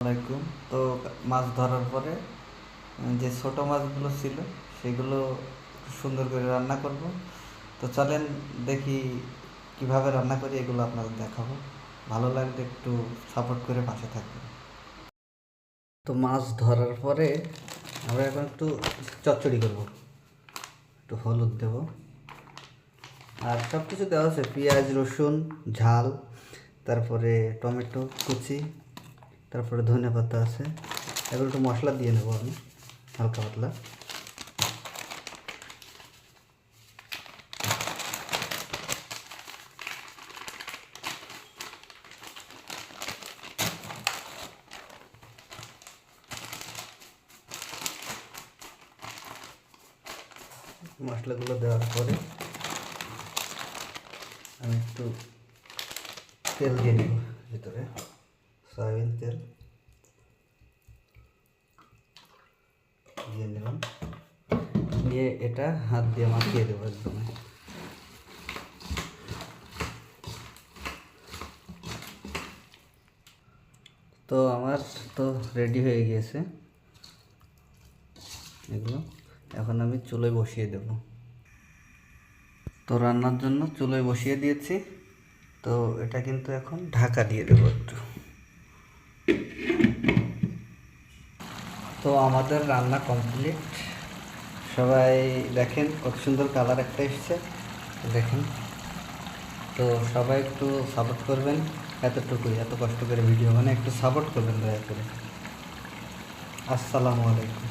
আলাইকুম। তো মাছ ধরার পরে যে ছোট মাছগুলো ছিল সেগুলো একটু সুন্দর করে রান্না করব। তো চলেন দেখি কিভাবে রান্না করি, এগুলো আপনাদের দেখাবো। ভালো লাগলে একটু সাপোর্ট করে পাশে থাকবেন। তো মাছ ধরার পরে আমরা এখন একটু চচ্চড়ি করব, একটু হলুদ দেব, আর সব কিছু দেওয়া আছে, পেঁয়াজ রসুন ঝাল, তারপরে টমেটো কুচি, তারপরে ধনে পাতা আছে। এগুলো একটু মশলা দিয়ে নেব আমি হালকা পাতলা। মশলাগুলো দেওয়ার পরে আমি একটু তেল দিয়ে নেব ভিতরে, সয়াবিন তেল দিয়ে নিলাম, নিয়ে এটা হাত দিয়ে মাখিয়ে দেবো একদম। তো আমার তো রেডি হয়ে গিয়েছে এগুলো, এখন আমি চুলোয় বসিয়ে দেব। তো রান্নার জন্য চুলোয় বসিয়ে দিয়েছি। তো এটা কিন্তু এখন ঢাকা দিয়ে দেবো একটু। তো আমাদের রান্না কমপ্লিট। সবাই দেখেন কত সুন্দর কালার একটা এসছে, দেখেন। তো সবাই একটু সাপোর্ট করবেন, এতটুকুই, এত কষ্ট করে ভিডিও একটু সাপোর্ট করবেন দয়া করে। আসসালামু আলাইকুম।